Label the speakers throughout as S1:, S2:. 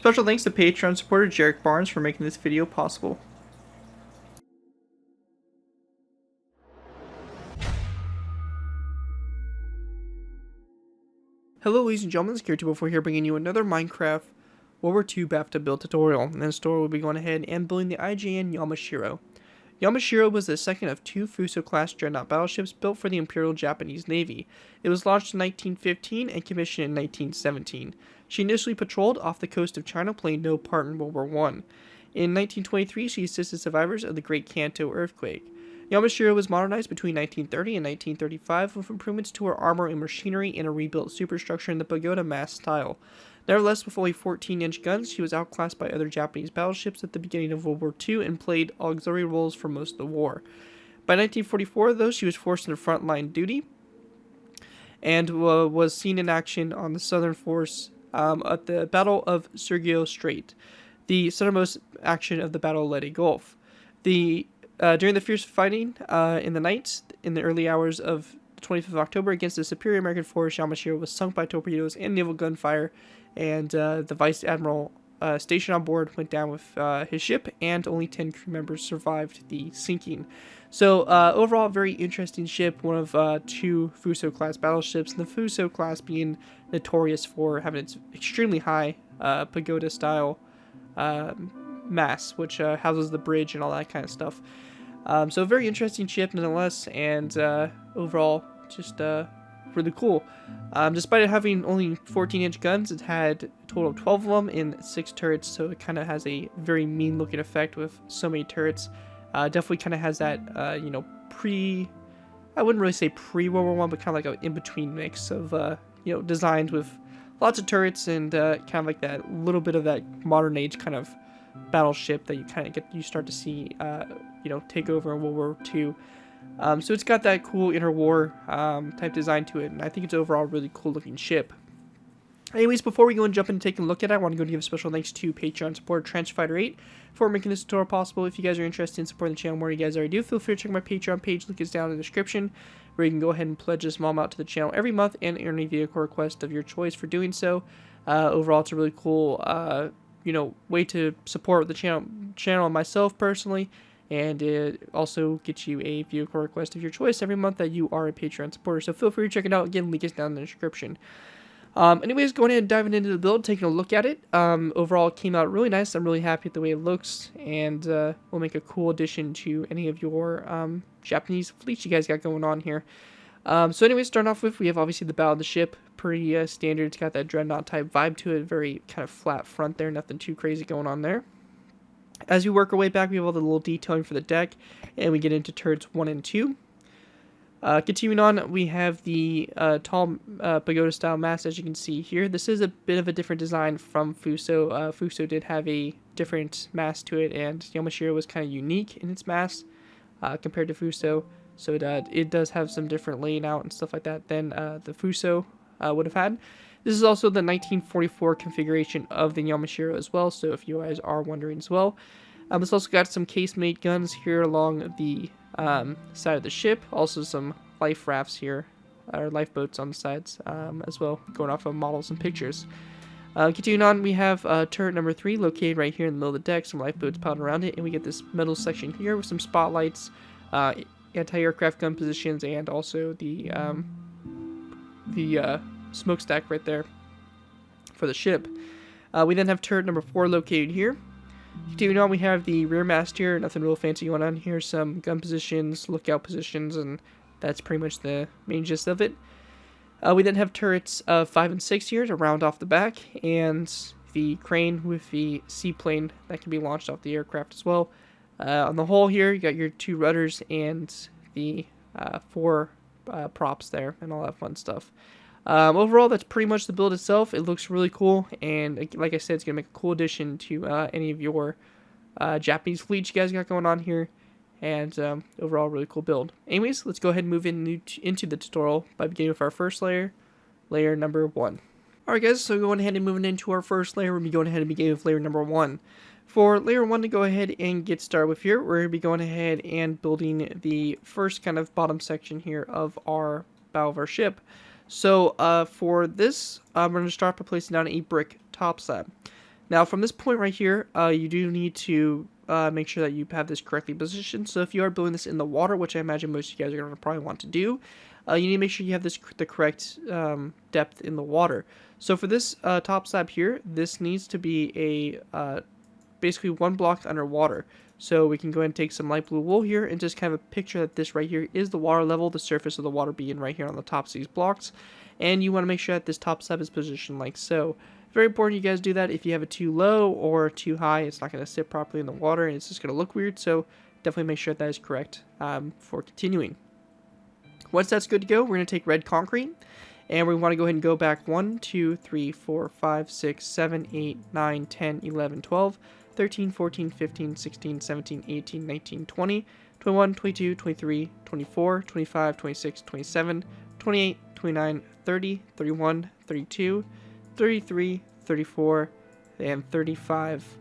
S1: Special thanks to Patreon supporter Jerick Barnes for making this video possible. Hello ladies and gentlemen, it's Karter here bringing you another Minecraft World War II bathtub build tutorial. In this tutorial we'll be going ahead and building the IJN Yamashiro. Yamashiro was the second of two Fuso-Class dreadnought battleships built for the Imperial Japanese Navy. It was launched in 1915 and commissioned in 1917. She initially patrolled off the coast of China, playing no part in World War I. In 1923, she assisted survivors of the Great Kanto earthquake. Yamashiro was modernized between 1930 and 1935 with improvements to her armor and machinery and a rebuilt superstructure in the pagoda mast style. Nevertheless, with only 14-inch guns, she was outclassed by other Japanese battleships at the beginning of World War II and played auxiliary roles for most of the war. By 1944, though, she was forced into frontline duty and was seen in action on the southern force at the Battle of Sergio Strait, the southernmost action of the Battle of Leyte Gulf. During the fierce fighting in the night, in the early hours of 25th of October against the superior American force, Yamashiro was sunk by torpedoes and naval gunfire, and the vice admiral stationed on board went down with his ship, and only 10 crew members survived the sinking. So overall, very interesting ship, one of two Fuso-Class battleships, and the Fuso-Class being notorious for having its extremely high pagoda-style mast, which houses the bridge and all that kind of stuff. So a very interesting ship nonetheless, and overall just really cool. Despite it having only 14-inch guns, it had a total of 12 of them in 6 turrets, so it kind of has a very mean looking effect with so many turrets. Definitely kind of has that, I wouldn't really say pre-World War I, but kind of like an in-between mix of, designed with lots of turrets and kind of like that little bit of that modern age kind of battleship that you start to see, take over in World War II. So it's got that cool interwar type design to it, and I think it's overall a really cool looking ship. Anyways, before we go and jump in and take a look at it, I want to go and give a special thanks to Patreon supporter Trenchfighter8 for making this tutorial possible. If you guys are interested in supporting the channel more, you guys already do, feel free to check my Patreon page. Link is down in the description, where you can go ahead and pledge a small amount to the channel every month and earn a vehicle request of your choice for doing so. Overall, it's a really cool way to support the channel and myself personally, and it also gets you a vehicle request of your choice every month that you are a Patreon supporter. So feel free to check it out. Again, link is down in the description. Anyways, going ahead and diving into the build, taking a look at it. Overall, it came out really nice. I'm really happy with the way it looks, and will make a cool addition to any of your Japanese fleets you guys got going on here. So anyways, starting off with, we have obviously the bow of the ship. Pretty standard. It's got that dreadnought type vibe to it. Very kind of flat front there. Nothing too crazy going on there. As we work our way back, we have all the little detailing for the deck, and we get into turrets 1 and 2. Continuing on, we have the tall pagoda style mast, as you can see here. This is a bit of a different design from Fuso. Fuso did have a different mast to it, and Yamashiro was kind of unique in its mast compared to Fuso. So it does have some different laying out and stuff like that than the Fuso would have had. This is also the 1944 configuration of the Yamashiro as well, so if you guys are wondering as well. It's also got some casemate guns here along the side of the ship. Also some life rafts here, or lifeboats on the sides as well, going off of models and pictures. Continuing on, we have turret number 3 located right here in the middle of the deck, some lifeboats piled around it, and we get this middle section here with some spotlights, anti-aircraft gun positions, and also the smokestack right there for the ship. We then have turret number 4 located here. Continuing on, we have the rear mast here. Nothing real fancy going on here. Some gun positions, lookout positions, and that's pretty much the main gist of it. We then have turrets 5 and 6 here to round off the back, and the crane with the seaplane that can be launched off the aircraft as well. On the hull here, you got your 2 rudders and the 4 props there and all that fun stuff. Overall, that's pretty much the build itself. It looks really cool, and like I said, it's going to make a cool addition to any of your Japanese fleets you guys got going on here, and overall, really cool build. Anyways, let's go ahead and move into the tutorial by beginning with our first layer, layer number 1. Alright guys, so going ahead and moving into our first layer, we're going to be going ahead and begin with layer number 1. For layer 1 to go ahead and get started with here, we're going to be going ahead and building the first kind of bottom section here of our bow of our ship. So for this, I'm going to start by placing down a brick top slab. Now from this point right here, you do need to make sure that you have this correctly positioned. So if you are building this in the water, which I imagine most of you guys are going to probably want to do, you need to make sure you have the correct depth in the water. So for this top slab here, this needs to be a basically 1 block underwater. So we can go ahead and take some light blue wool here and just kind of picture that this right here is the water level, the surface of the water being right here on the tops of these blocks. And you want to make sure that this top slab is positioned like so. Very important you guys do that. If you have it too low or too high, it's not going to sit properly in the water and it's just going to look weird. So definitely make sure that is correct for continuing. Once that's good to go, we're going to take red concrete. And we want to go ahead and go back 1, 2, 3, 4, 5, 6, 7, 8, 9, 10, 11, 12, 13, 14, 15, 16, 17, 18, 19, 20, 21, 22, 23, 24, 25, 26, 27, 28, 29, 30, 31, 32, 33, 34, and 35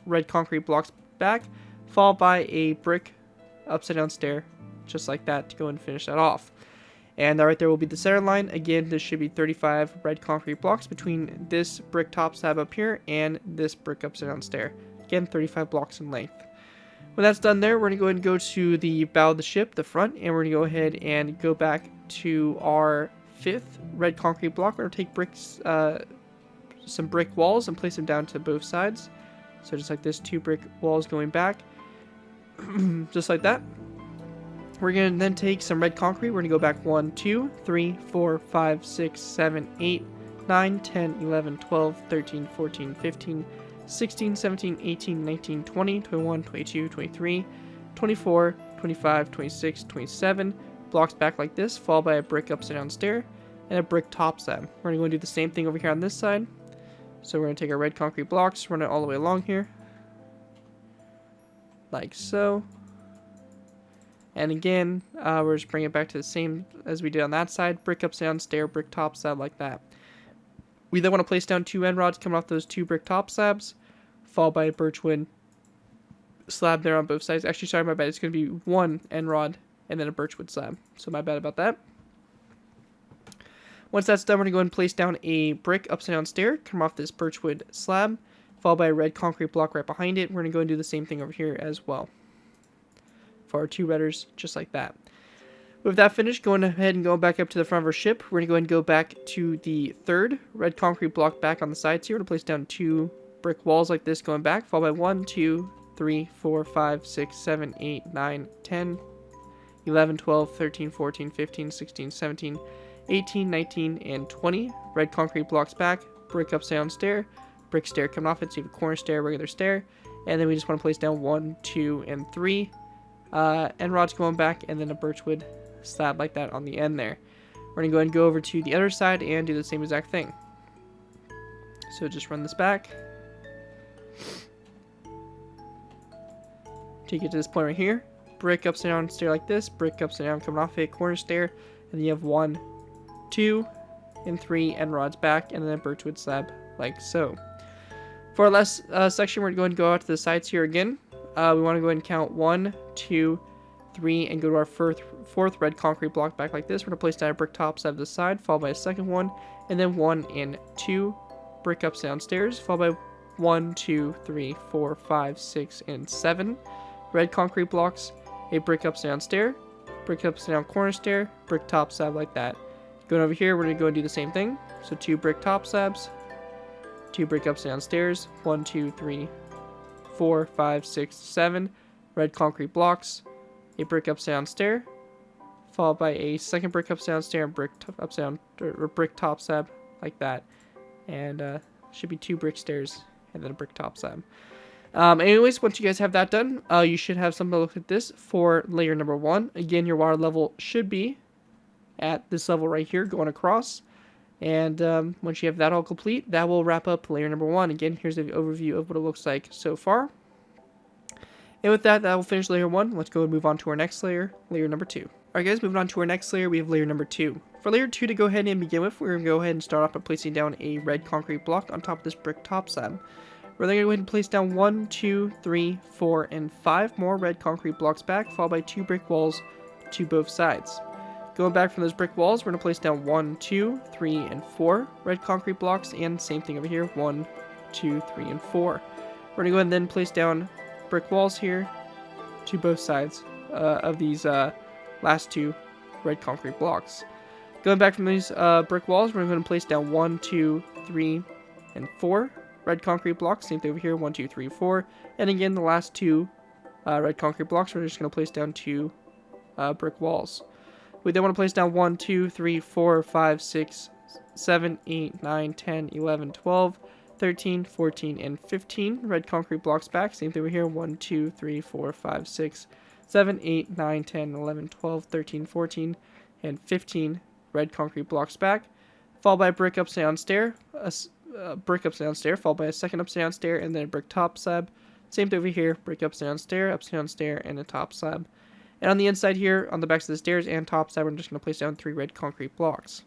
S1: red concrete blocks back, followed by a brick upside down stair, just like that, to go and finish that off. And right there will be the center line. Again, this should be 35 red concrete blocks between this brick top slab up here and this brick upside down stair. Again, 35 blocks in length. When that's done there, we're going to go ahead and go to the bow of the ship, the front, and we're going to go ahead and go back to our 5th red concrete block. We're going to take bricks, some brick walls and place them down to both sides. So just like this, 2 brick walls going back, just like that. We're going to then take some red concrete. We're going to go back 1, 2, 3, 4, 5, 6, 7, 8, 9, 10, 11, 12, 13, 14, 15, 16, 17, 18, 19, 20, 21, 22, 23, 24, 25, 26, 27. Blocks back like this, followed by a brick upside down stair and a brick top slab. We're going to go and do the same thing over here on this side. So we're going to take our red concrete blocks, run it all the way along here, like so. And again, we're just bringing it back to the same as we did on that side. Brick upside down stair, brick top slab, like that. We then want to place down 2 end rods coming off those 2 brick top slabs, followed by a birchwood slab there on both sides. Actually, sorry, my bad. It's going to be 1 end rod and then a birchwood slab. So my bad about that. Once that's done, we're going to go ahead and place down a brick upside down stair, come off this birchwood slab, followed by a red concrete block right behind it. We're going to go and do the same thing over here as well for our 2 redders, just like that. With that finished, going ahead and going back up to the front of our ship, we're going to go ahead and go back to the 3rd red concrete block back on the sides here. We're going to place down 2 brick walls like this going back, followed by 1, 2, 3, 4, 5, 6, 7, 8, 9, 10, 11, 12, 13, 14, 15, 16, 17, 18, 19, and 20 red concrete blocks back, brick upside down stair, brick stair coming off it, so you have a corner stair, regular stair, and then we just want to place down 1, 2, and 3 end rods going back, and then a birchwood slab like that on the end there. We're going to go ahead and go over to the other side and do the same exact thing. So just run this back. Take it to this point right here. Brick upside down stair like this, brick upside down coming off it, corner stair, and then you have 1, 2, and 3 end rods back, and then a birchwood slab like so. For our last section, we're going to go out to the sides here again. We want to go ahead and count 1, 2, 3, and go to our 4th red concrete block back like this. We're going to place down a brick top slab to the side, followed by a second one, and then 1 and 2 brick upside down stairs, followed by 1, 2, 3, 4, 5, 6, and 7 red concrete blocks, a brick upside down stair, brick upside down corner stair, brick top slab like that. Going over here, we're going to go and do the same thing. So 2 brick top slabs, 2 brick upside down stairs, 1, 2, 3, 4, 5, 6, 7 red concrete blocks, a brick upside down stair, followed by a second brick upside down stair and brick upside down or brick top slab like that. And should be 2 brick stairs and then a brick top slab. Anyways, once you guys have that done, you should have something to look at this for layer number 1. Again, your water level should be at this level right here going across. And once you have that all complete, that will wrap up layer number 1. Again, here's an overview of what it looks like so far. And with that, that will finish layer 1. Let's go and move on to our next layer, layer number 2. Alright guys, moving on to our next layer, we have layer number 2. For layer 2 to go ahead and begin with, we're going to go ahead and start off by placing down a red concrete block on top of this brick top slab. We're then going to go ahead and place down 1, 2, 3, 4, and 5 more red concrete blocks back, followed by 2 brick walls to both sides. Going back from those brick walls, we're going to place down 1, 2, 3, and 4 red concrete blocks, and same thing over here, 1, 2, 3, and 4. We're going to go ahead and then place down brick walls here to both sides of these last 2 red concrete blocks. Going back from these brick walls, we're going to place down 1, 2, 3, and 4 red concrete blocks. Same thing over here, 1, 2, 3, 4. And again, the last 2 red concrete blocks, we're just going to place down 2 brick walls. We then want to place down 1, 2, 3, 4, 5, 6, 7, 8, 9, 10, 11, 12, 13, 14, and 15 red concrete blocks back. Same thing over here, 1, 2, 3, 4, 5, 6, 7, 8, 9, 10, 11, 12, 13, 14, and 15 red concrete blocks back. Followed by a brick upside down stair, brick upside down stair, followed by a second upside down stair, and then a brick top slab. Same thing over here, brick upside down stair, and a top slab. And on the inside here, on the backs of the stairs and top slab, we're just going to place down 3 red concrete blocks.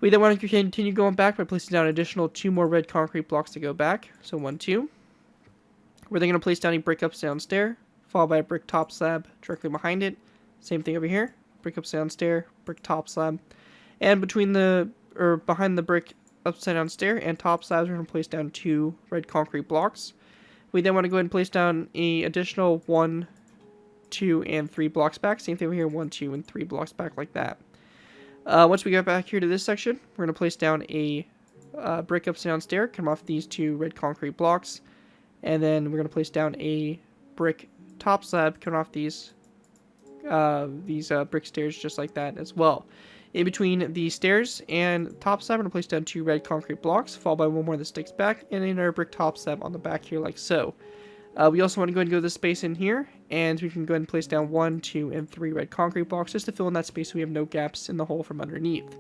S1: We then want to continue going back by placing down additional 2 more red concrete blocks to go back. So 1, 2. We're then going to place down a brick upside down stair, followed by a brick top slab directly behind it. Same thing over here, brick upside down stair, brick top slab. And between the, or behind the brick upside down stair and top slabs, we're going to place down 2 red concrete blocks. We then want to go ahead and place down an additional 1, 2, and 3 blocks back. Same thing over here, 1, 2, and 3 blocks back like that. Once we get back here to this section, we're going to place down a brick upside down stair, come off these 2 red concrete blocks, and then we're going to place down a brick top slab, coming off these brick stairs just like that as well. In between the stairs and top slab, we're going to place down 2 red concrete blocks, followed by 1 more that sticks back, and another brick top slab on the back here like so. We also want to go ahead and go to this space in here, and we can go ahead and place down 1, 2, and 3 red concrete blocks just to fill in that space so we have no gaps in the hole from underneath.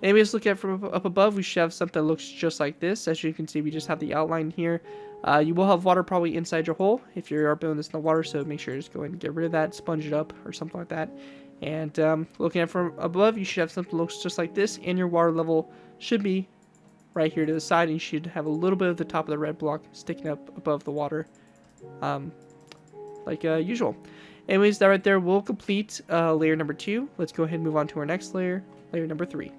S1: And we just look at it from up above, we should have something that looks just like this. As you can see, we just have the outline here. You will have water probably inside your hole if you are building this in the water, so make sure to just go ahead and get rid of that, sponge it up, or something like that. And looking at it from above, you should have something that looks just like this, and your water level should be right here to the side, and you should have a little bit of the top of the red block sticking up above the water. Like usual. Anyways, that right there will complete layer number 2. Let's go ahead and move on to our next layer, layer number 3.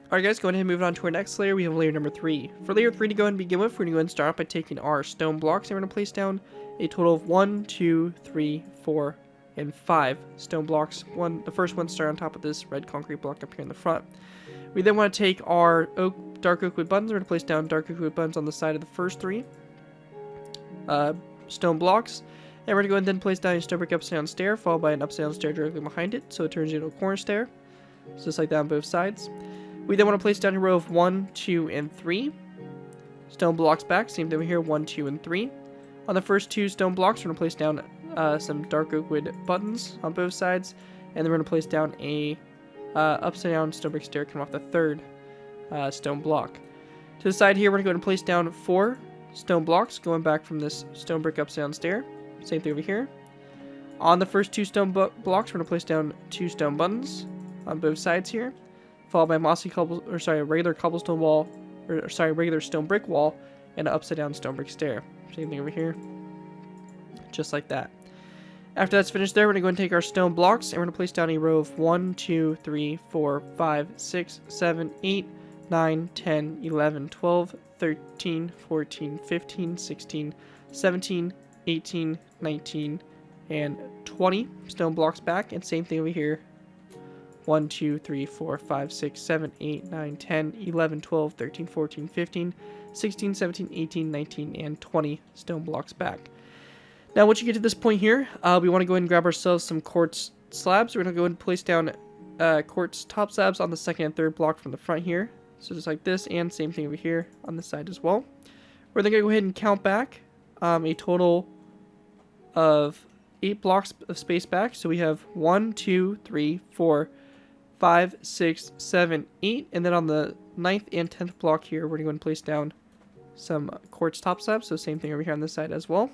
S1: Alright guys, going ahead and moving on to our next layer, we have layer number 3. For layer 3 to go ahead and begin with, we're going to go ahead and start off by taking our stone blocks, and we're going to place down a total of 1, 2, 3, 4, and 5 stone blocks. The first one starts on top of this red concrete block up here in the front. We then want to take our dark oak wood buttons, we're going to place down dark oak wood buttons on the side of the first 3 stone blocks. And we're going to go ahead and then place down a stone brick upside down stair, followed by an upside down stair directly behind it, so it turns into a corner stair. So just like that on both sides. We then want to place down a row of 1, 2, and 3 stone blocks back. Same thing over here, 1, 2, and 3. On the first 2 stone blocks, we're going to place down some dark oak wood buttons on both sides. And then we're going to place down a upside down stone brick stair coming off the third stone block. To the side here, we're going to go ahead and place down 4 stone blocks going back from this stone brick upside down stair. Same thing over here. On the first 2 stone blocks, we're going to place down 2 stone buttons on both sides here, followed by regular cobblestone wall, regular stone brick wall, and an upside down stone brick stair. Same thing over here, just like that. After that's finished there, we're going to go and take our stone blocks, and we're going to place down a row of 1, 2, 3, 4, 5, 6, 7, 8, 9, 10, 11, 12, 13, 14, 15, 16, 17, 18, 19, and 20 stone blocks back. And same thing over here. 1, 2, 3, 4, 5, 6, 7, 8, 9, 10, 11, 12, 13, 14, 15, 16, 17, 18, 19, and 20 stone blocks back. Now, once you get to this point here, we want to go ahead and grab ourselves some quartz slabs. We're going to go ahead and place down quartz top slabs on the second and third block from the front here. So just like this, and same thing over here on the side as well. We're then going to go ahead and count back a total of 8 blocks of space back. So we have 1, 2, 3, 4, 5, 6, 7, 8. And then on the 9th and 10th block here, we're going to place down some quartz top slabs. So same thing over here on this side as well.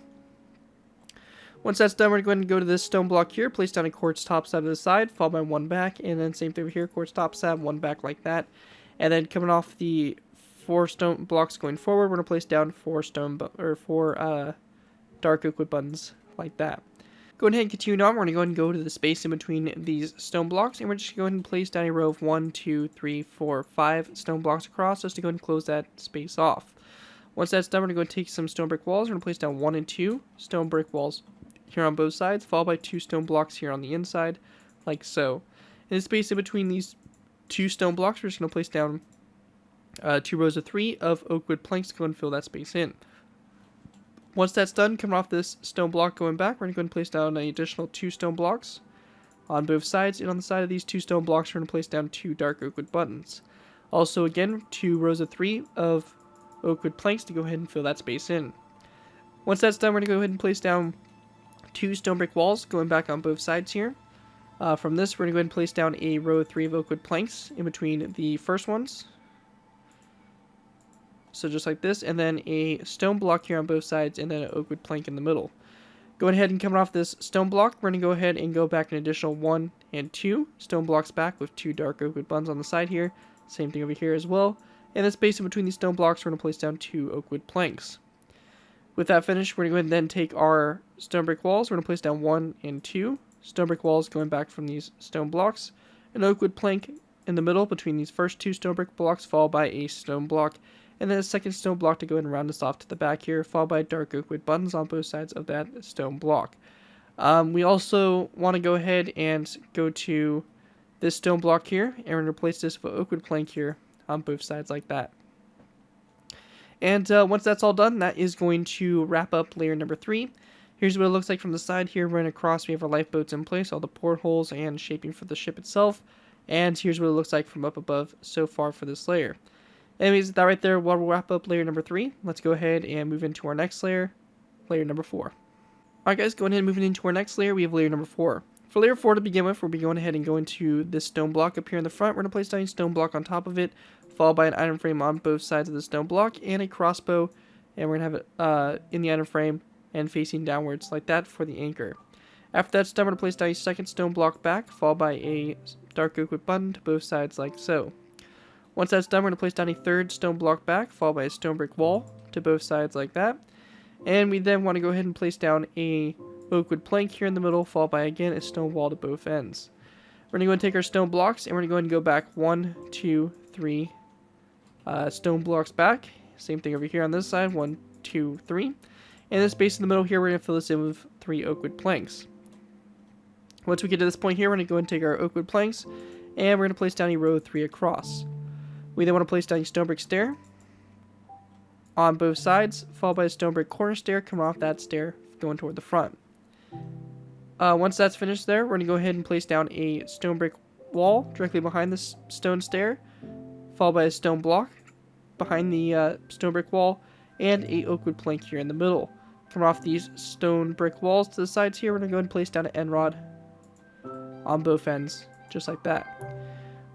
S1: Once that's done, we're going to go to this stone block here, place down a quartz top slab to the side, followed by 1 back, and then same thing over here, quartz top slab, 1 back like that. And then coming off the 4 stone blocks going forward, we're going to place down 4 dark oak wood buttons like that. Go ahead and continue on. We're going to go ahead and go to the space in between these stone blocks, and we're just going to go ahead and place down a row of 1, 2, 3, 4, 5 stone blocks across just to go ahead and close that space off. Once that's done, we're going to go and take some stone brick walls. We're going to place down 1 and 2 stone brick walls here on both sides, followed by 2 stone blocks here on the inside, like so. In the space in between these 2 stone blocks, we're just going to place down 2 rows of 3 of oak wood planks to go and fill that space in. Once that's done, coming off this stone block going back, we're going to go and place down an additional 2 stone blocks on both sides, and on the side of these 2 stone blocks, we're going to place down 2 dark oak wood buttons. Also, again, 2 rows of 3 of oak wood planks to go ahead and fill that space in. Once that's done, we're going to go ahead and place down 2 stone brick walls going back on both sides here. From this, we're going to go ahead and place down a row of 3 of oak wood planks in between the first ones. So just like this, and then a stone block here on both sides, and then an oak wood plank in the middle. Going ahead and coming off this stone block, we're going to go ahead and go back an additional 1 and 2 stone blocks back with 2 dark oak wood buttons on the side here. Same thing over here as well. And the space in between these stone blocks, we're going to place down 2 oak wood planks. With that finished, we're going to go ahead and then take our stone brick walls. We're going to place down 1 and 2 stone brick walls going back from these stone blocks. An oak wood plank in the middle between these first 2 stone brick blocks, followed by a stone block. And then a second stone block to go ahead and round us off to the back here, followed by dark oak wood buttons on both sides of that stone block. We also want to go ahead and go to this stone block here, and we're going to replace this with an oak wood plank here on both sides like that. And once that's all done, that is going to wrap up layer number 3. Here's what it looks like from the side here. Running across, we have our lifeboats in place, all the portholes and shaping for the ship itself. And here's what it looks like from up above so far for this layer. Anyways, that right there will wrap up layer number 3. Let's go ahead and move into our next layer, layer number 4. Alright guys, going ahead and moving into our next layer, we have layer number 4. For layer 4 to begin with, we'll be going ahead and going to this stone block up here in the front. We're going to place down a stone block on top of it, followed by an item frame on both sides of the stone block, and a crossbow, and we're going to have it in the item frame and facing downwards like that for the anchor. After that's done, we're going to place down a second stone block back, followed by a dark oak wood button to both sides like so. Once that's done, we're going to place down a third stone block back, followed by a stone brick wall to both sides like that. And we then want to go ahead and place down a oak wood plank here in the middle, followed by again a stone wall to both ends. We're going to go and take our stone blocks, and we're going to go ahead and go back 1, 2, 3 stone blocks back. Same thing over here on this side, 1, 2, 3. And the space in the middle here, we're going to fill this in with 3 oak wood planks. Once we get to this point here, we're going to go and take our oak wood planks, and we're going to place down a row of 3 across. We then want to place down a stone brick stair on both sides, followed by a stone brick corner stair coming off that stair going toward the front. Once that's finished there, we're going to go ahead and place down a stone brick wall directly behind this stone stair, followed by a stone block behind the stone brick wall, and a oak wood plank here in the middle. Coming off these stone brick walls to the sides here, we're going to go ahead and place down an end rod on both ends, just like that.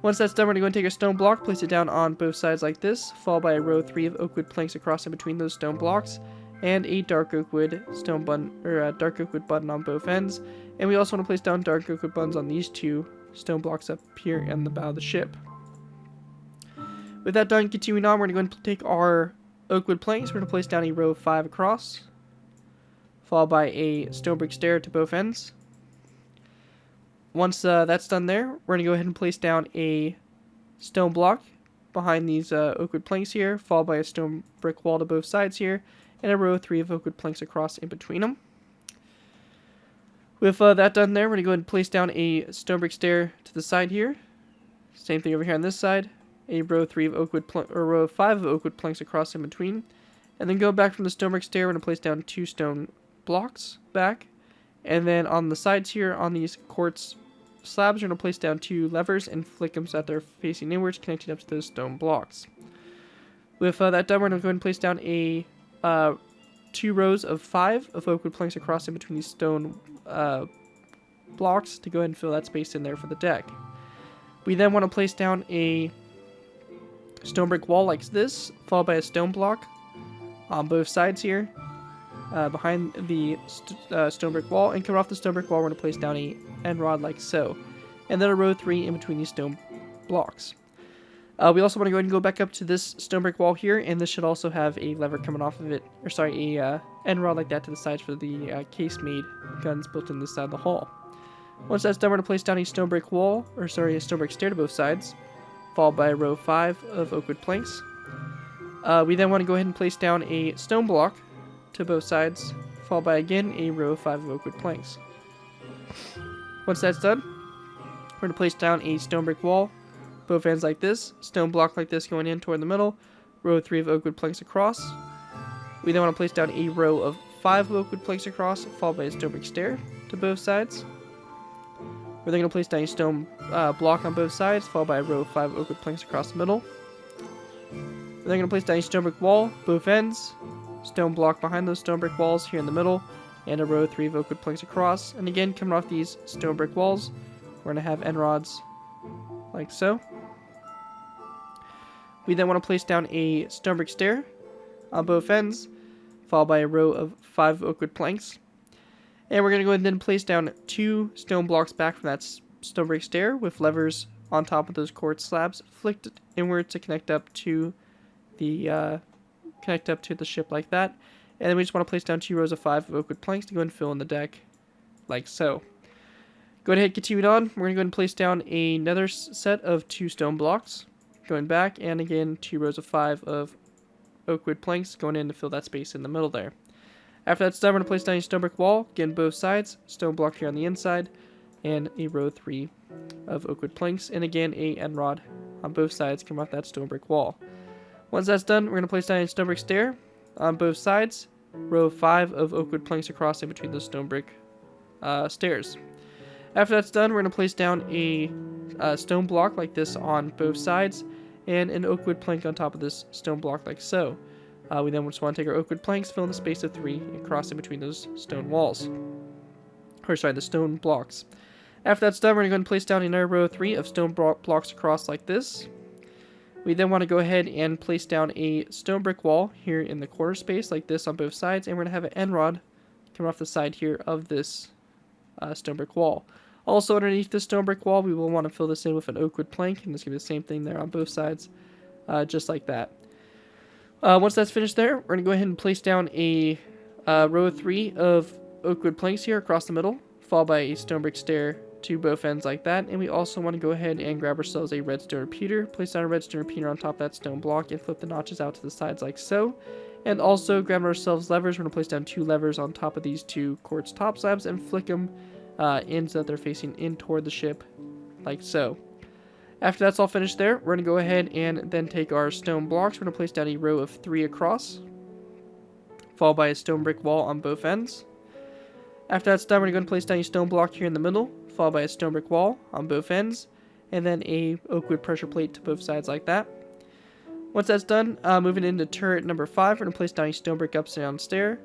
S1: Once that's done, we're going to go and take a stone block, place it down on both sides like this, followed by a row of 3 of oak wood planks across in between those stone blocks, and a dark oak wood stone button, or dark oak wood button on both ends. And we also want to place down dark oak wood buttons on these 2 stone blocks up here in the bow of the ship. With that done, continuing on, we're going to go and take our oak wood planks. We're going to place down a row of 5 across, followed by a stone brick stair to both ends. Once that's done there, we're going to go ahead and place down a stone block behind these oak wood planks here, followed by a stone brick wall to both sides here, and a row of 3 of oak wood planks across in between them. With that done there, we're going to go ahead and place down a stone brick stair to the side here. Same thing over here on this side. A row of 3 of oak wood or row of 5 of oak wood planks across in between. And then go back from the stone brick stair, we're going to place down 2 stone blocks back. And then on the sides here, on these quartz slabs, we're going to place down 2 levers and flick them so that they're facing inwards, connecting up to those stone blocks. With that done, we're going to go ahead and place down a 2 rows of 5 of oak wood planks across in between these stone blocks to go ahead and fill that space in there for the deck. We then want to place down a stone brick wall like this, followed by a stone block on both sides here behind the stone brick wall, and coming off the stone brick wall, we're going to place down a end rod like so, and then a row 3 in between these stone blocks. We also want to go ahead and go back up to this stone brick wall here, and this should also have a lever coming off of it, or sorry, a end rod like that to the sides for the case-made guns built in this side of the hull. Once that's done, we're going to place down a stone brick wall, or sorry, a stone brick stair to both sides, followed by a row 5 of oak wood planks. We then want to go ahead and place down a stone block to both sides, followed by again a row of 5 of oak wood planks. Once that's done, we're going to place down a stone brick wall, both ends like this, stone block like this going in toward the middle, row of 3 of oak wood planks across. We then want to place down a row of 5 oak wood planks across, followed by a stone brick stair to both sides. We're then going to place down a stone block on both sides, followed by a row of 5 oak wood planks across the middle. We're then going to place down a stone brick wall, both ends, stone block behind those stone brick walls here in the middle, and a row of 3 of oak wood planks across. And again, coming off these stone brick walls, we're going to have end rods like so. We then want to place down a stone brick stair on both ends, followed by a row of 5 oak wood planks. And we're going to go ahead and then place down 2 stone blocks back from that stone brick stair with levers on top of those quartz slabs flicked inward to connect up to the ship like that. And then we just want to place down 2 rows of 5 of oak wood planks to go and fill in the deck like so. Go ahead and continue it on. We're going to go ahead and place down another set of 2 stone blocks going back, and again 2 rows of 5 of oak wood planks going in to fill that space in the middle there. After that's done, we're going to place down a stone brick wall, again both sides, stone block here on the inside, and a row 3 of oak wood planks, and again a end rod on both sides coming off that stone brick wall. Once that's done, we're going to place down a stone brick stair on both sides, row 5 of oak wood planks across in between those stone brick stairs. After that's done, we're going to place down a stone block like this on both sides, and an oak wood plank on top of this stone block like so. We then just want to take our oak wood planks, fill in the space of 3, and cross in between those stone walls. Or sorry, the stone blocks. After that's done, we're going to go ahead and place down another row of 3 of stone blocks across like this. We then want to go ahead and place down a stone brick wall here in the corner space like this on both sides, and we're going to have an end rod coming off the side here of this stone brick wall. Also underneath this stone brick wall, we will want to fill this in with an oak wood plank, and it's going to be the same thing there on both sides, just like that. Once that's finished there, we're going to go ahead and place down a row of 3 of oak wood planks here across the middle, followed by a stone brick stair to both ends like that. And we also want to go ahead and grab ourselves a redstone repeater, place down a redstone repeater on top of that stone block, and flip the notches out to the sides like so. And also grab ourselves levers. We're going to place down 2 levers on top of these 2 quartz top slabs and flick them in so that they're facing in toward the ship like so. After that's all finished there, we're going to go ahead and then take our stone blocks. We're going to place down a row of 3 across, followed by a stone brick wall on both ends. After that's done, we're going to place down a stone block here in the middle, followed by a stone brick wall on both ends, and then a oak wood pressure plate to both sides like that. Once that's done, moving into turret number 5, we're going to place down a stone brick upside down stair.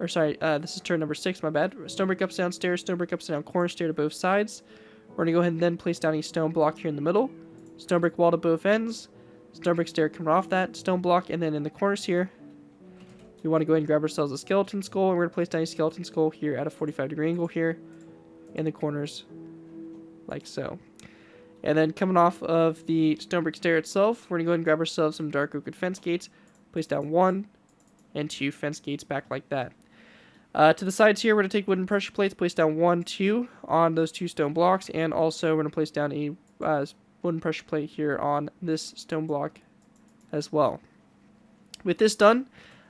S1: Or sorry, this is turret number 6, my bad. Stone brick upside down stair, stone brick upside down corner stair to both sides. We're going to go ahead and then place down a stone block here in the middle, stone brick wall to both ends, stone brick stair coming off that stone block, and then in the corners here, we want to go ahead and grab ourselves a skeleton skull, and we're going to place down a skeleton skull here at a 45-degree angle here in the corners, like so. And then coming off of the stone brick stair itself, we're going to go ahead and grab ourselves some dark oak wood fence gates, place down 1 and 2 fence gates back like that. To the sides here, we're going to take wooden pressure plates, place down 1, 2 on those 2 stone blocks, and also we're going to place down a wooden pressure plate here on this stone block as well. With this done,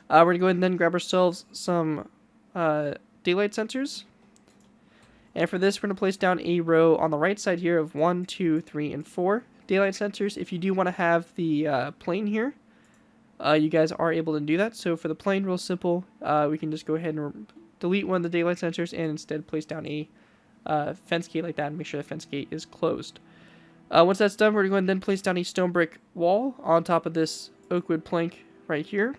S1: we're going to go ahead and then grab ourselves some daylight sensors. And for this, we're going to place down a row on the right side here of 1, 2, 3, and 4 daylight sensors. If you do want to have the plane here, you guys are able to do that. So for the plane, real simple, we can just go ahead and delete one of the daylight sensors and instead place down a fence gate like that and make sure the fence gate is closed. Once that's done, we're going to go ahead and then place down a stone brick wall on top of this oak wood plank right here.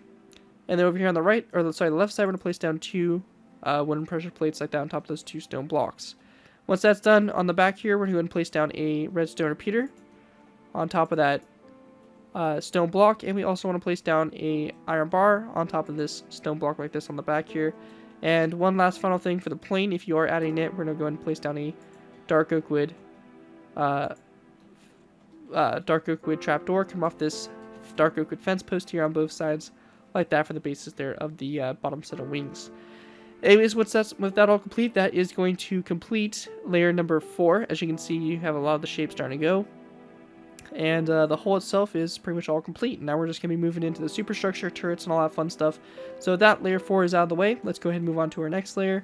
S1: And then over here on the right, or sorry, the left side, we're going to place down 2 wooden pressure plates like that on top of those 2 stone blocks. Once that's done, on the back here, we're going to place down a redstone repeater on top of that stone block, and we also want to place down a iron bar on top of this stone block like this on the back here. And one last final thing for the plane, if you are adding it, we're going to go ahead and place down a dark oak wood trapdoor come off this dark oak wood fence post here on both sides like that for the bases there of the bottom set of wings. Anyways, with that all complete, that is going to complete layer number 4. As you can see, you have a lot of the shapes starting to go. And the hull itself is pretty much all complete. Now we're just going to be moving into the superstructure, turrets, and all that fun stuff. So that layer 4 is out of the way. Let's go ahead and move on to our next layer,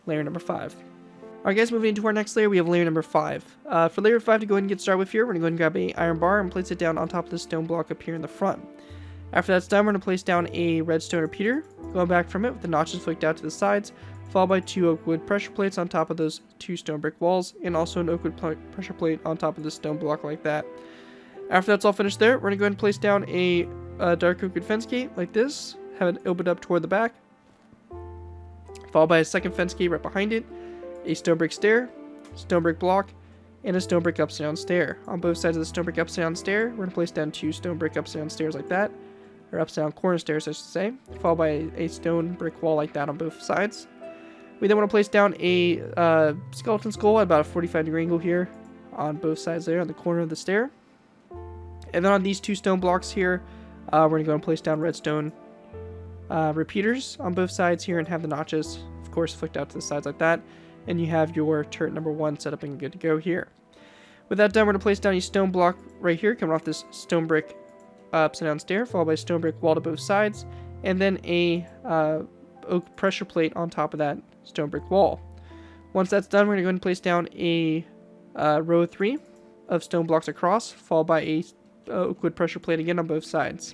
S1: layer number 5. Alright guys, moving into our next layer, we have layer number 5. For layer 5 to go ahead and get started with here, we're going to go ahead and grab a iron bar and place it down on top of the stone block up here in the front. After that's done, we're going to place down a redstone repeater, going back from it with the notches flicked out to the sides, followed by 2 oak wood pressure plates on top of those 2 stone brick walls, and also an oak wood pressure plate on top of the stone block like that. After that's all finished there, we're going to go ahead and place down a dark oak wood fence gate like this, have it opened up toward the back, followed by a second fence gate right behind it, a stone brick stair, stone brick block, and a stone brick upside down stair. On both sides of the stone brick upside down stair, we're going to place down 2 stone brick upside down stairs like that, or upside down corner stairs I should say, followed by a stone brick wall like that on both sides. We then want to place down a skeleton skull at about a 45-degree angle here on both sides there on the corner of the stair. And then on these 2 stone blocks here, we're going to go and place down redstone repeaters on both sides here and have the notches, of course, flicked out to the sides like that. And you have your turret number 1 set up and good to go here. With that done, we're going to place down a stone block right here, coming off this stone brick upside down stair, followed by a stone brick wall to both sides, and then a oak pressure plate on top of that stone brick wall. Once that's done, we're going to go ahead and place down a row 3 of stone blocks across, followed by a oak wood pressure plate again on both sides.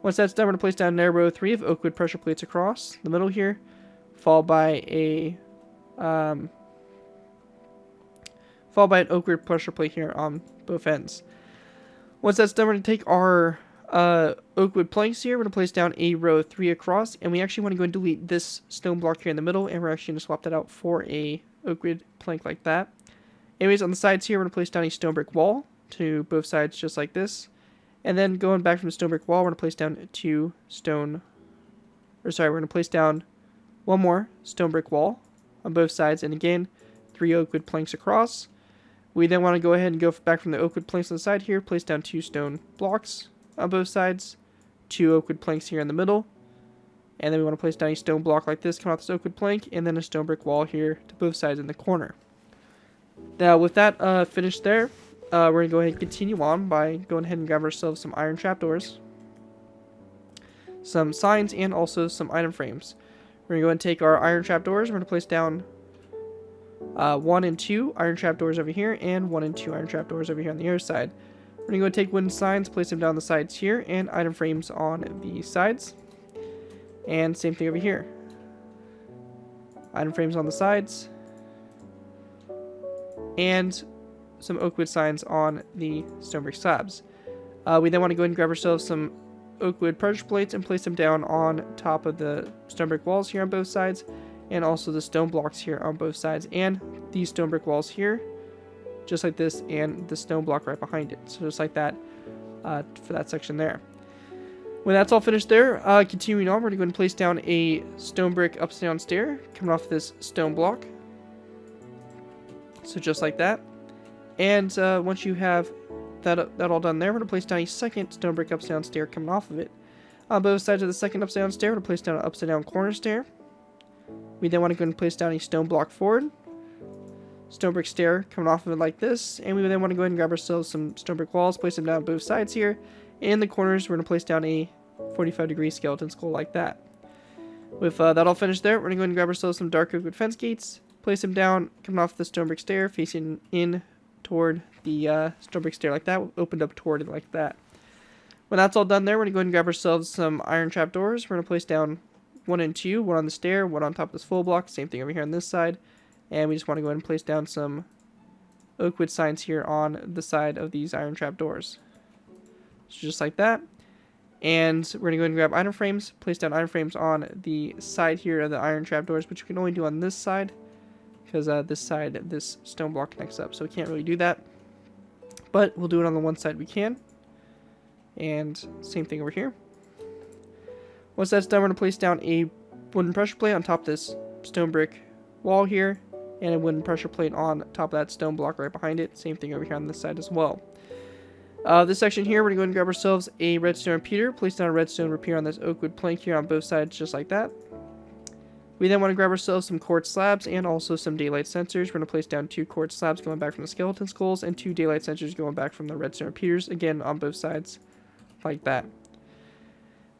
S1: Once that's done, we're going to place down another row 3 of oak wood pressure plates across the middle here, followed by an oak wood pressure plate here on both ends. Once that's done, we're going to take our oak wood planks here. We're going to place down a row 3 across, and we actually want to go and delete this stone block here in the middle, and we're actually going to swap that out for a oak wood plank like that. Anyways, on the sides here, we're going to place down a stone brick wall to both sides just like this. And then going back from the stone brick wall, we're going to place down we're going to place down 1 more stone brick wall on both sides, and again, 3 oak wood planks across. We then want to go ahead and go back from the oak wood planks on the side here, place down 2 stone blocks on both sides, 2 oak wood planks here in the middle, and then we want to place down a stone block like this coming off this oak wood plank, and then a stone brick wall here to both sides in the corner. Now with that finished there, we're going to go ahead and continue on by going ahead and grab ourselves some iron trapdoors, some signs, and also some item frames. We're going to go ahead and take our iron trapdoors. We're going to place down 1 and 2 iron trapdoors over here, and 1 and 2 iron trapdoors over here on the other side. We're going to go and take wooden signs, place them down the sides here, and item frames on the sides. And same thing over here. Item frames on the sides, and some oak wood signs on the stone brick slabs. We then want to go ahead and grab ourselves some oak wood pressure plates and place them down on top of the stone brick walls here on both sides, and also the stone blocks here on both sides, and these stone brick walls here, just like this, and the stone block right behind it. So just like that for that section there. When that's all finished there, continuing on, we're going to go ahead and place down a stone brick upside down stair coming off this stone block. So just like that. And once you have that all done there, we're going to place down a second stone brick upside down stair coming off of it. On both sides of the second upside down stair, we're going to place down an upside down corner stair. We then want to go and place down a stone block forward, stone brick stair coming off of it like this, and we then want to go ahead and grab ourselves some stone brick walls, place them down both sides here. In the corners, we're going to place down a 45-degree skeleton skull like that. With that all finished there, we're going to go ahead and grab ourselves some dark oak wood fence gates, place them down coming off the stone brick stair, facing in toward the stone brick stair like that, opened up toward it like that. When that's all done there, we're going to go ahead and grab ourselves some iron trapdoors. We're going to place down 1 and 2, 1 on the stair, 1 on top of this full block, same thing over here on this side. And we just want to go ahead and place down some oak wood signs here on the side of these iron trapdoors. So just like that. And we're going to go ahead and grab item frames, place down item frames on the side here of the iron trapdoors, which we can only do on this side, because this stone block connects up, so we can't really do that. But we'll do it on the one side we can. And same thing over here. Once that's done, we're going to place down a wooden pressure plate on top of this stone brick wall here, and a wooden pressure plate on top of that stone block right behind it. Same thing over here on this side as well. This section here, we're going to go and grab ourselves a redstone repeater, place down a redstone repeater on this oak wood plank here on both sides, just like that. We then want to grab ourselves some quartz slabs and also some daylight sensors. We're going to place down 2 quartz slabs going back from the skeleton skulls and 2 daylight sensors going back from the redstone repeaters, again on both sides, like that.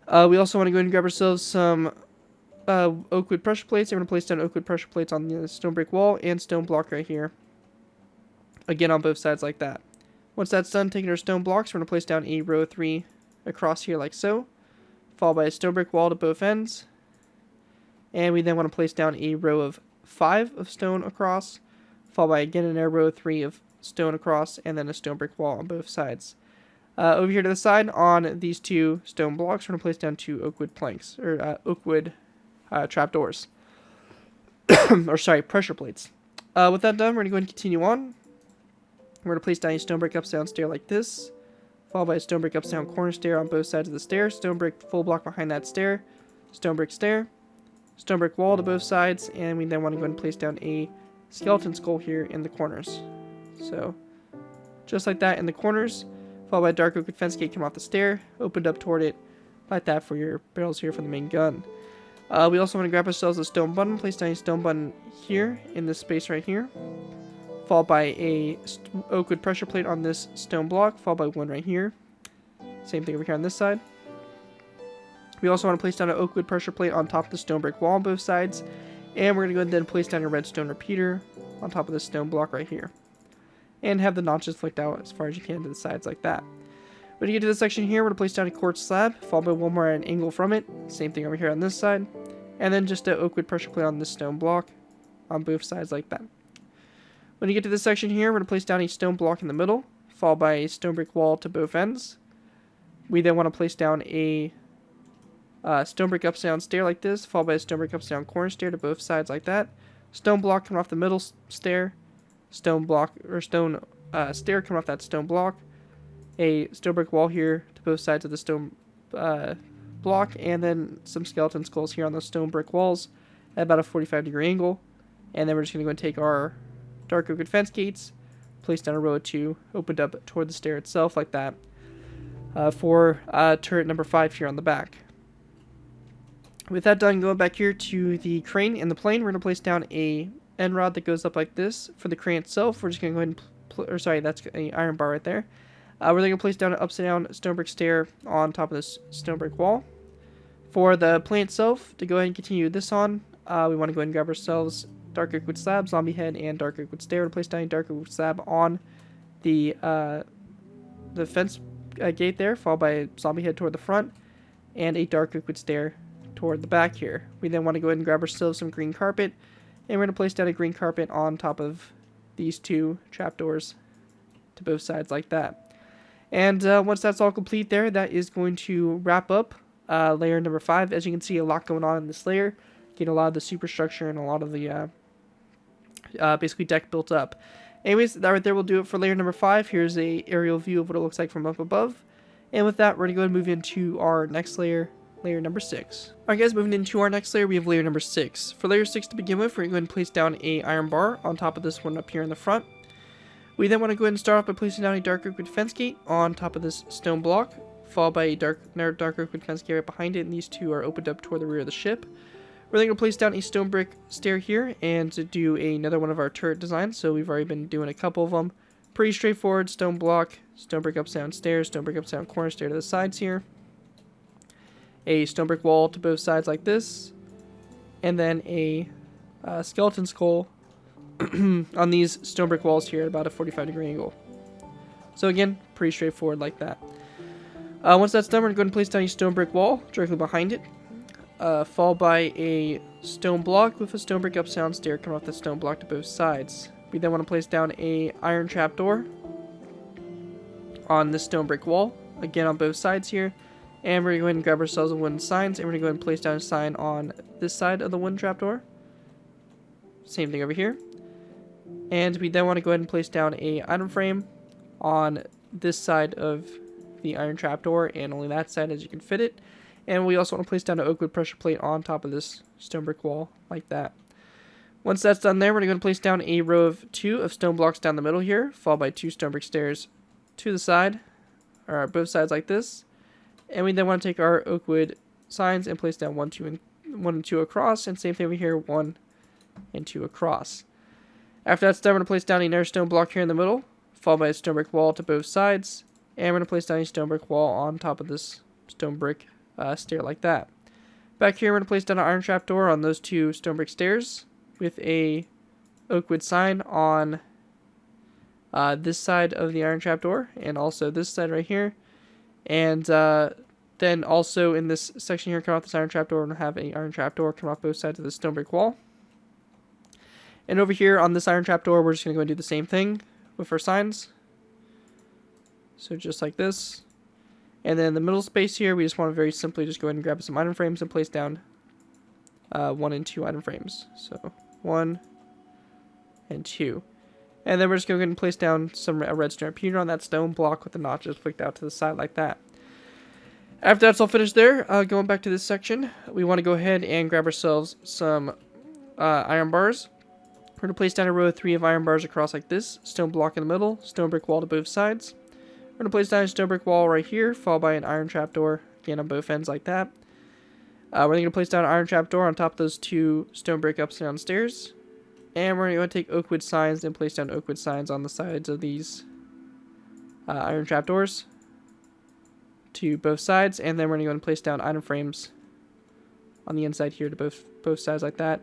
S1: We also want to go ahead and grab ourselves some oak wood pressure plates. And we're going to place down oak wood pressure plates on the stone brick wall and stone block right here, again on both sides like that. Once that's done, taking our stone blocks, we're going to place down a row of 3 across here like so, followed by a stone brick wall to both ends. And we then want to place down a row of 5 of stone across, followed by again a row of 3 of stone across, and then a stone brick wall on both sides. Over here to the side, on these 2 stone blocks, we're going to place down 2 oak wood planks, or oak wood trapdoors. Or sorry, pressure plates. With that done, we're going to go ahead and continue on. We're going to place down a stone brick upside down stair like this, followed by a stone brick upside down corner stair on both sides of the stair, stone brick full block behind that stair, stone brick stair, stone brick wall to both sides, and we then want to go ahead and place down a skeleton skull here in the corners. So, just like that in the corners, followed by a dark oak fence gate coming off the stair, opened up toward it, like that for your barrels here for the main gun. We also want to grab ourselves a stone button, place down a stone button here in this space right here, followed by a oak wood pressure plate on this stone block, followed by one right here. Same thing over here on this side. We also want to place down an oak wood pressure plate on top of the stone brick wall on both sides. And we're going to go ahead and then place down a redstone repeater on top of this stone block right here. And have the notches flicked out as far as you can to the sides like that. When you get to this section here, we're going to place down a quartz slab, followed by one more at an angle from it. Same thing over here on this side. And then just an oak wood pressure plate on this stone block on both sides like that. When you get to this section here, we're going to place down a stone block in the middle, followed by a stone brick wall to both ends. We then want to place down a stone brick upside down stair like this, followed by a stone brick upside down corner stair to both sides like that. Stone block coming off the middle stair, stone block or stone stair coming off that stone block, a stone brick wall here to both sides of the stone block, and then some skeleton skulls here on those stone brick walls at about a 45-degree angle. And then we're just going to go and take our dark oak fence gates, place down a row of 2, opened up toward the stair itself like that, for turret number 5 here on the back. With that done, going back here to the crane and the plane, we're going to place down a end rod that goes up like this. For the crane itself, we're just going to go ahead and, sorry, that's an iron bar right there. We're then going to place down an upside down stone brick stair on top of this stone brick wall. For the plane itself, to go ahead and continue this on, we want to go ahead and grab ourselves dark oak wood slab, zombie head, and dark oak wood stair to place down a dark oak wood slab on the fence gate there, followed by a zombie head toward the front, and a dark oak wood stair toward the back here. We then want to go ahead and grab ourselves some green carpet, and we're going to place down a green carpet on top of these 2 trapdoors to both sides like that. And once that's all complete there, that is going to wrap up layer number 5. As you can see, a lot going on in this layer. Getting a lot of the superstructure and a lot of the basically deck built up. Anyways, that right there will do it for layer number 5. Here's a aerial view of what it looks like from up above. And with that, we're going to go ahead and move into our next layer, layer number 6. Alright guys, moving into our next layer, we have layer number 6. For layer 6 to begin with, we're going to go ahead and place down a iron bar on top of this one up here in the front. We then want to go ahead and start off by placing down a dark oak wood fence gate on top of this stone block, followed by a dark oak wood fence gate right behind it, and these 2 are opened up toward the rear of the ship. We're then going to place down a stone brick stair here and to do another one of our turret designs. So we've already been doing a couple of them. Pretty straightforward. Stone block, stone brick upside down stairs, stone brick upside down corner stair to the sides here. A stone brick wall to both sides like this. And then a skeleton skull on these stone brick walls here at about a 45-degree angle. So again, pretty straightforward like that. Once that's done, we're going to go ahead and place down a stone brick wall directly behind it. Followed by a stone block with a stone brick upside down stair coming off the stone block to both sides. We then want to place down a iron trapdoor on this stone brick wall, again on both sides here. And we're going to go ahead and grab ourselves a wooden signs, and we're going to go ahead and place down a sign on this side of the wooden trapdoor. Same thing over here. And we then want to go ahead and place down a item frame on this side of the iron trapdoor, and only that side as you can fit it. And we also want to place down an oak wood pressure plate on top of this stone brick wall, like that. Once that's done there, we're going to place down a row of 2 of stone blocks down the middle here, followed by 2 stone brick stairs to the side, or both sides like this. And we then want to take our oak wood signs and place down 1, 2, and 1 and 2 across, and same thing over here, 1 and 2 across. After that's done, we're going to place down another stone block here in the middle, followed by a stone brick wall to both sides, and we're going to place down a stone brick wall on top of this stone brick stair like that. Back here, we're going to place down an iron trapdoor on those 2 stone brick stairs with a oak wood sign on this side of the iron trapdoor, and also this side right here. And then also in this section here, come off this iron trapdoor, and have an iron trapdoor come off both sides of the stone brick wall. And over here on this iron trapdoor, we're just going to go and do the same thing with our signs. So just like this. And then in the middle space here, we just want to very simply just go ahead and grab some item frames and place down 1 and 2 item frames. So 1 and 2. And then we're just going to go ahead and place down some redstone repeater on that stone block with the notches flicked out to the side like that. After that's all finished there, going back to this section, we want to go ahead and grab ourselves some iron bars. We're going to place down a row of 3 of iron bars across like this, stone block in the middle, stone brick wall to both sides. We're going to place down a stone brick wall right here, followed by an iron trapdoor, again on both ends like that. We're going to place down an iron trapdoor on top of those 2 stone brick upside down stairs. And we're going to take oak wood signs and place down oak wood signs on the sides of these iron trapdoors to both sides. And then we're going to go and place down item frames on the inside here to both sides like that.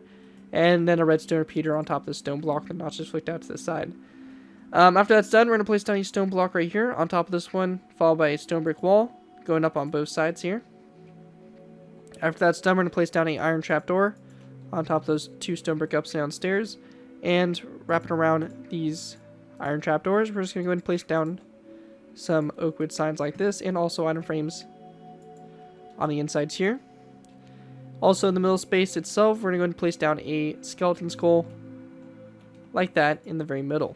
S1: And then a redstone repeater on top of the stone block, the notches flicked out to the side. After that's done, we're going to place down a stone block right here on top of this one, followed by a stone brick wall going up on both sides here. After that's done, we're going to place down an iron trapdoor on top of those 2 stone brick upside down stairs, and wrapping around these iron trapdoors, we're just going to go ahead and place down some oak wood signs like this, and also item frames on the insides here. Also in the middle space itself, we're going to go ahead and place down a skeleton skull like that in the very middle.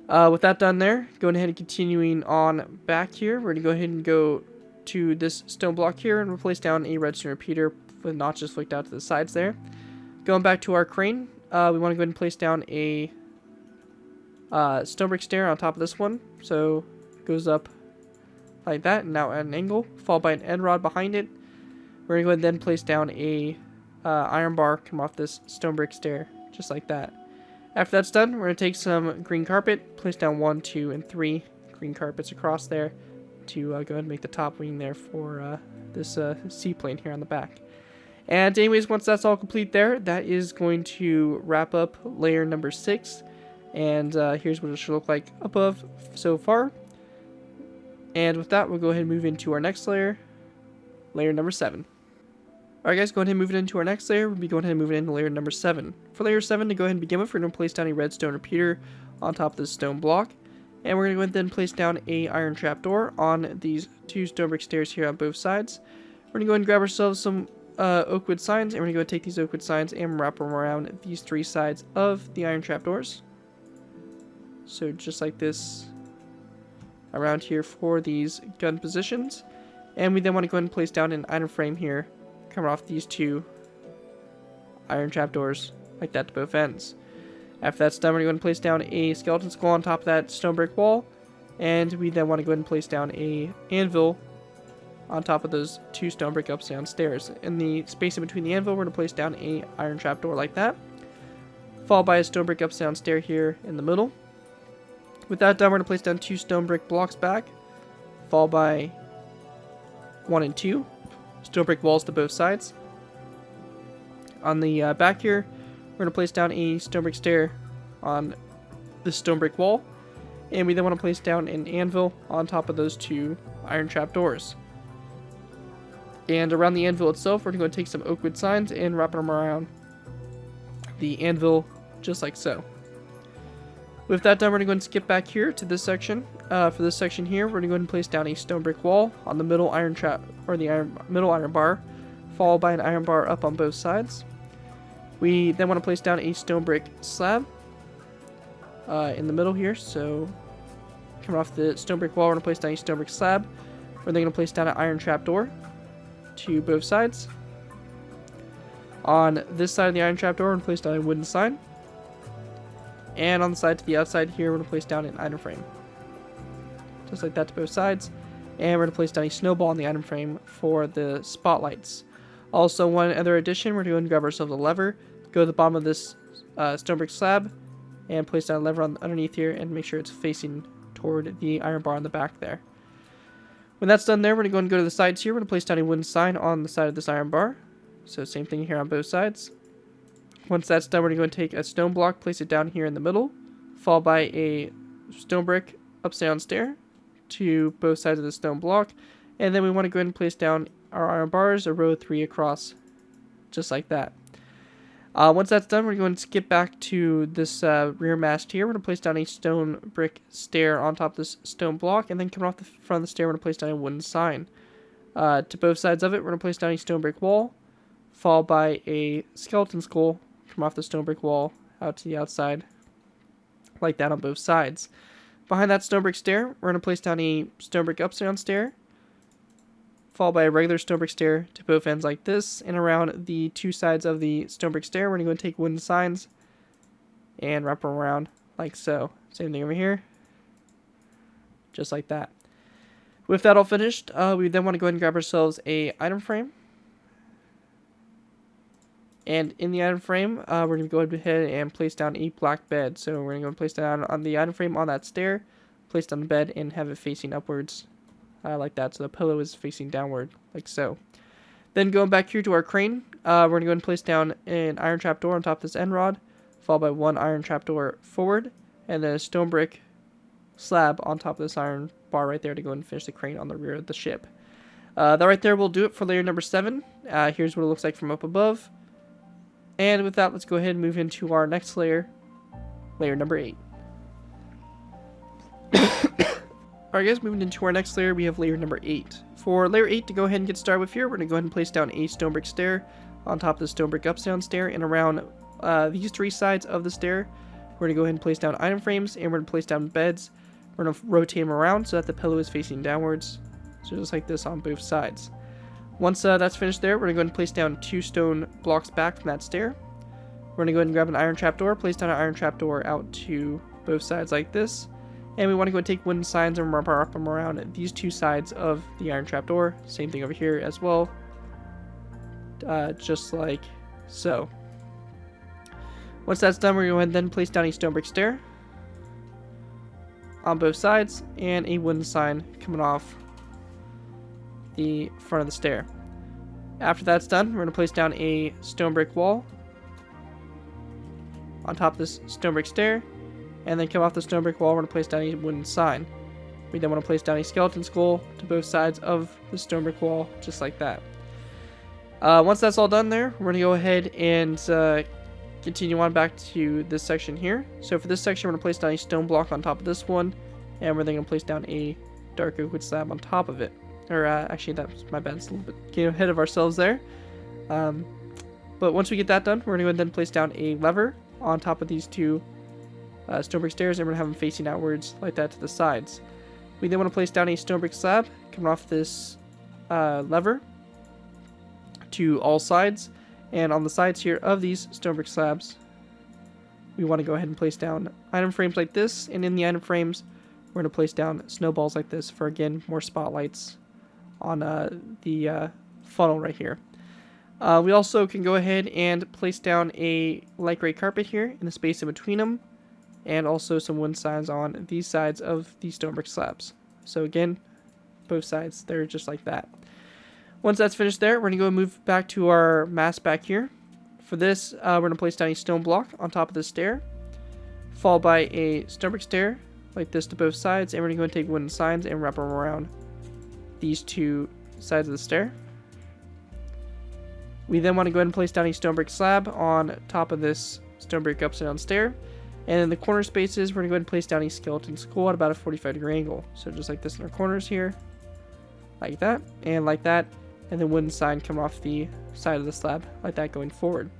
S1: With that done there, going ahead and continuing on back here, we're going to go ahead and go to this stone block here and we'll place down a redstone repeater with notches flicked out to the sides there. Going back to our crane, we want to go ahead and place down a stone brick stair on top of this one. So it goes up like that, and now at an angle, followed by an end rod behind it. We're going to go ahead and then place down a iron bar come off this stone brick stair, just like that. After that's done, we're going to take some green carpet, place down 1, 2, and 3 green carpets across there to go ahead and make the top wing there for this seaplane here on the back. And anyways, once that's all complete there, that is going to wrap up layer number 6. And here's what it should look like above so far. And with that, we'll go ahead and move into our next layer, layer number 7. Alright guys, go ahead and move it into our next layer. We'll be going ahead and moving into layer number 7. For layer 7, to go ahead and begin with, we're going to place down a redstone repeater on top of this stone block. And we're going to go ahead and then place down a iron trapdoor on these 2 stone brick stairs here on both sides. We're going to go ahead and grab ourselves some oak wood signs, and we're going to go ahead and take these oak wood signs and wrap them around these 3 sides of the iron trapdoors. So just like this around here for these gun positions. And we then want to go ahead and place down an item frame here coming off these 2 iron trapdoors like that to both ends. After that's done, we're going to place down a skeleton skull on top of that stone brick wall, and we then want to go ahead and place down a anvil on top of those 2 stone brick upside down stairs. In the space in between the anvil, we're going to place down a iron trapdoor like that, followed by a stone brick upside down stair here in the middle. With that done, we're going to place down 2 stone brick blocks back, followed by 1 and 2 stone brick walls to both sides. On the back here, we're going to place down a stone brick stair on the stone brick wall, and we then want to place down an anvil on top of those 2 iron trapdoors. And around the anvil itself, we're going to take some oak wood signs and wrap them around the anvil just like so. With that done, we're going to go and skip back here to this section. For this section here, we're going to go ahead and place down a stone brick wall on the middle iron trap, or the middle iron bar, followed by an iron bar up on both sides. We then want to place down a stone brick slab in the middle here. So coming off the stone brick wall, we're going to place down a stone brick slab. We're then going to place down an iron trapdoor to both sides. On this side of the iron trapdoor, we're going to place down a wooden sign. And on the side to the outside here, we're going to place down an item frame. Just like that to both sides. And we're going to place down a snowball on the item frame for the spotlights. Also, one other addition, we're going to grab ourselves a lever, go to the bottom of this stone brick slab, and place that lever underneath here and make sure it's facing toward the iron bar on the back there. When that's done there, we're going to go to the sides here. We're going to place down a wooden sign on the side of this iron bar. So same thing here on both sides. Once that's done, we're going to take a stone block, place it down here in the middle, followed by a stone brick upside down stair to both sides of the stone block. And then we want to go ahead and place down our iron bars, a row of 3 across, just like that. Once that's done, we're going to skip back to this rear mast here. We're going to place down a stone brick stair on top of this stone block, and then coming off the front of the stair, we're going to place down a wooden sign. To both sides of it, we're going to place down a stone brick wall, followed by a skeleton skull from off the stone brick wall out to the outside, like that on both sides. Behind that stone brick stair, we're going to place down a stone brick upside down stair, followed by a regular stone brick stair to both ends like this, and around the 2 sides of the stone brick stair, we're going to go and take wooden signs and wrap them around like so. Same thing over here, just like that. With that all finished, we then want to go ahead and grab ourselves a item frame. And in the item frame, we're going to go ahead and place down a black bed. So we're going to go and place down on the item frame on that stair, place down the bed, and have it facing upwards like that. So the pillow is facing downward, like so. Then going back here to our crane, we're going to go and place down an iron trapdoor on top of this end rod, followed by 1 iron trapdoor forward, and then a stone brick slab on top of this iron bar right there to go and finish the crane on the rear of the ship. That right there will do it for layer number 7. Here's what it looks like from up above. And with that, let's go ahead and move into our next layer, layer number 8. Alright guys, moving into our next layer, we have layer number 8. For layer 8, to go ahead and get started with here, we're going to go ahead and place down a stone brick stair on top of the stone brick upside down stair, and around these 3 sides of the stair, we're going to go ahead and place down item frames, and we're going to place down beds. We're going to rotate them around so that the pillow is facing downwards, so just like this on both sides. Once that's finished there, we're going to go ahead and place down 2 stone blocks back from that stair. We're going to go ahead and grab an iron trapdoor, place down an iron trapdoor out to both sides like this. And we want to go and take wooden signs and wrap them around these 2 sides of the iron trapdoor. Same thing over here as well. Just like so. Once that's done, we're going to go ahead and then place down a stone brick stair on both sides and a wooden sign coming off the front of the stair. After that's done, we're going to place down a stone brick wall on top of this stone brick stair, and then come off the stone brick wall, we're going to place down a wooden sign. We then want to place down a skeleton skull to both sides of the stone brick wall, just like that. Once that's all done there, we're going to go ahead and continue on back to this section here. So for this section, we're going to place down a stone block on top of this one, and we're then going to place down a dark oak wood slab on top of it. Or actually, that's my bad. It's a little bit getting ahead of ourselves there. But once we get that done, we're going to go ahead and then place down a lever on top of these 2 stone brick stairs, and we're going to have them facing outwards like that to the sides. We then want to place down a stone brick slab coming off this lever to all sides. And on the sides here of these stone brick slabs, we want to go ahead and place down item frames like this. And in the item frames, we're going to place down snowballs like this for, again, more spotlights on the funnel right here. We also can go ahead and place down a light gray carpet here in the space in between them, and also some wooden signs on these sides of these stone brick slabs. So again, both sides, they're just like that. Once that's finished there, we're going to go and move back to our mast back here. For this, we're going to place down a stone block on top of the stair, followed by a stone brick stair like this to both sides, and we're going to go and take wooden signs and wrap them around these 2 sides of the stair. We then want to go ahead and place down a stone brick slab on top of this stone brick upside down stair, and in the corner spaces, we're going to go ahead and place down a skeleton skull at about a 45-degree angle. So just like this in our corners here, like that, and then wooden sign come off the side of the slab like that going forward.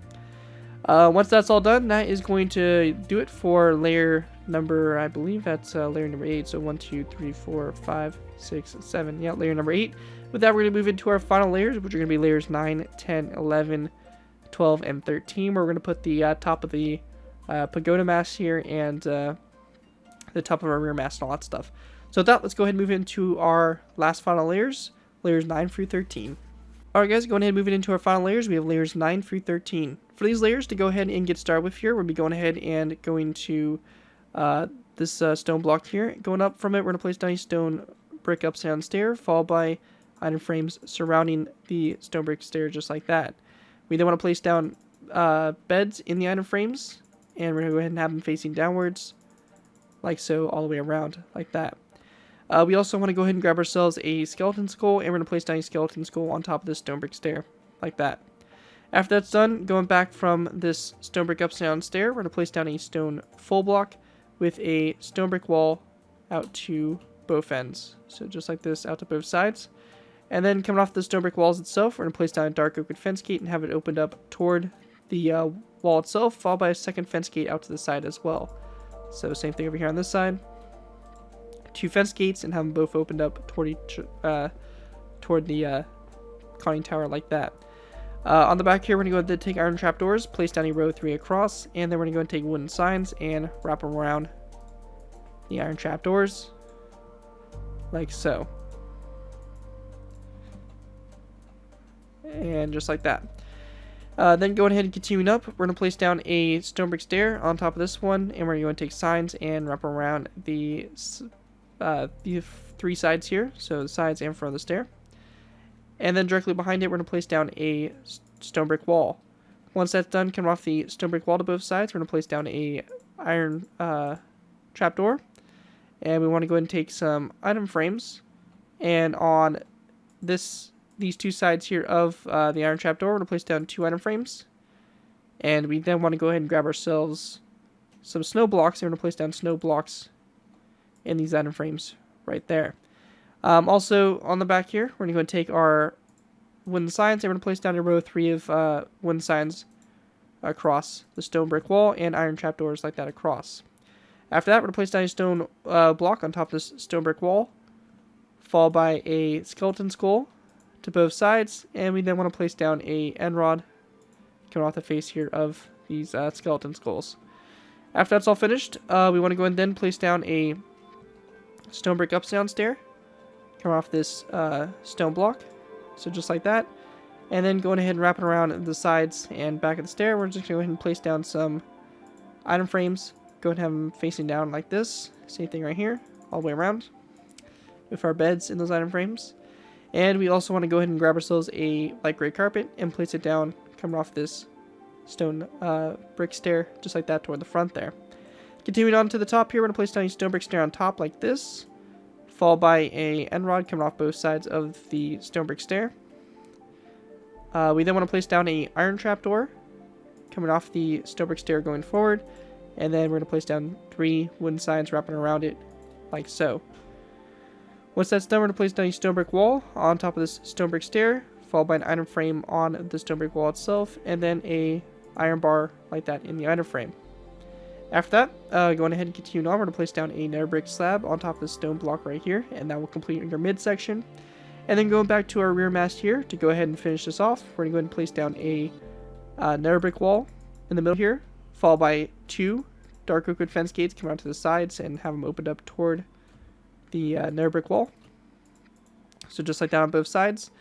S1: Once that's all done, that is going to do it for layer number, I believe that's layer number 8. So 1, 2, 3, 4, 5, 6, 7. Yeah, layer number 8. With that, we're going to move into our final layers, which are going to be layers 9, 10, 11, 12, and 13, where we're going to put the top of the pagoda mast here and the top of our rear mast and all that stuff. So with that, let's go ahead and move into our last final layers, layers 9 through 13. Alright guys, going ahead and moving into our final layers, we have layers 9 through 13. For these layers, to go ahead and get started with here, we'll be going ahead and going to this stone block here. Going up from it, we're going to place down a stone brick upside down stair, followed by item frames surrounding the stone brick stair just like that. We then want to place down beds in the item frames, and we're going to go ahead and have them facing downwards, like so, all the way around, like that. We also want to go ahead and grab ourselves a skeleton skull, and we're going to place down a skeleton skull on top of this stone brick stair, like that. After that's done, going back from this stone brick upside down stair, we're going to place down a stone full block with a stone brick wall out to both ends. So just like this, out to both sides. And then coming off the stone brick walls itself, we're going to place down a dark oak with fence gate and have it opened up toward the wall itself, followed by a second fence gate out to the side as well. So same thing over here on this side. 2 fence gates and have them both opened up toward the conning tower like that. On the back here, we're going to go ahead and take iron trapdoors, place down a row 3 across, and then we're going to go and take wooden signs and wrap them around the iron trapdoors, like so. And just like that. Then going ahead and continuing up, we're going to place down a stone brick stair on top of this one, and we're going to go and take signs and wrap around the 3 sides here, so the sides and front of the stair. And then directly behind it, we're going to place down a stone brick wall. Once that's done, coming off the stone brick wall to both sides, we're going to place down a iron trapdoor. And we want to go ahead and take some item frames. And on these 2 sides here of the iron trapdoor, we're going to place down 2 item frames. And we then want to go ahead and grab ourselves some snow blocks. And we're going to place down snow blocks in these item frames right there. Also, on the back here, we're going to go and take our wooden signs, and we're going to place down a row 3 of wooden signs across the stone brick wall and iron trapdoors like that across. After that, we're going to place down a stone block on top of this stone brick wall, followed by a skeleton skull to both sides, and we then want to place down a end rod coming off the face here of these skeleton skulls. After that's all finished, we want to go and then place down a stone brick upside down stair, come off this stone block, so just like that, and then going ahead and wrapping around the sides and back of the stair, we're just going to go ahead and place down some item frames, go ahead and have them facing down like this, same thing right here, all the way around, with our beds in those item frames. And we also want to go ahead and grab ourselves a light gray carpet and place it down, coming off this stone brick stair, just like that toward the front there. Continuing on to the top here, we're going to place down a stone brick stair on top like this, followed by a end rod coming off both sides of the stone brick stair. We then want to place down a iron trapdoor coming off the stone brick stair going forward, and then we're going to place down 3 wooden signs wrapping around it like so. Once that's done, we're going to place down a stone brick wall on top of this stone brick stair, followed by an item frame on the stone brick wall itself, and then a iron bar like that in the item frame. After that, going ahead and continue on, we're going to place down a nether brick slab on top of the stone block right here, and that will complete your midsection. And then going back to our rear mast here, to go ahead and finish this off, we're going to go ahead and place down a nether brick wall in the middle here, followed by 2 dark oak wood fence gates coming out to the sides and have them opened up toward the nether brick wall. So just like that on both sides.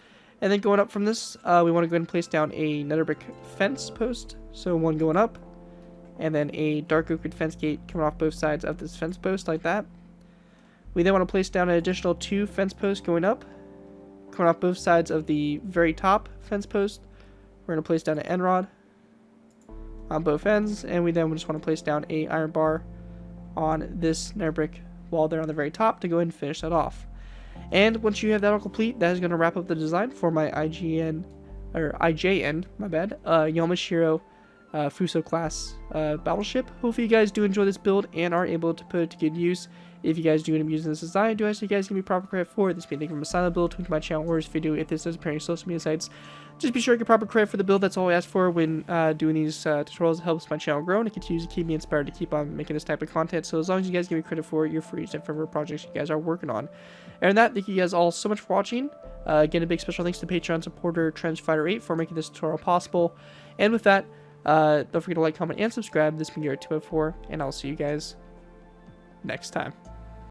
S1: And then going up from this, we want to go ahead and place down a nether brick fence post, so 1 going up, and then a dark oak wood fence gate coming off both sides of this fence post like that. We then want to place down an additional 2 fence posts going up, coming off both sides of the very top fence post. We're going to place down an end rod on both ends, and we then just want to place down a iron bar on this nether brick wall there on the very top to go ahead and finish that off. And once you have that all complete, that is going to wrap up the design for my IJN Yamashiro Fuso-Class Battleship. Hopefully you guys do enjoy this build and are able to put it to good use. If you guys do end up using this design, I do ask you guys give me proper credit for it. This being from a silent build to my channel or this video. If this does appear on your social media sites, just be sure to get proper credit for the build. That's all I ask for when doing these tutorials. It helps my channel grow and it continues to keep me inspired to keep on making this type of content. So as long as you guys give me credit for it, you're free to for projects you guys are working on. And that, thank you guys all so much for watching. Again, a big special thanks to Patreon supporter Trenchfighter8 for making this tutorial possible. And with that, don't forget to like, comment, and subscribe. This has been Jerick204, and I'll see you guys next time.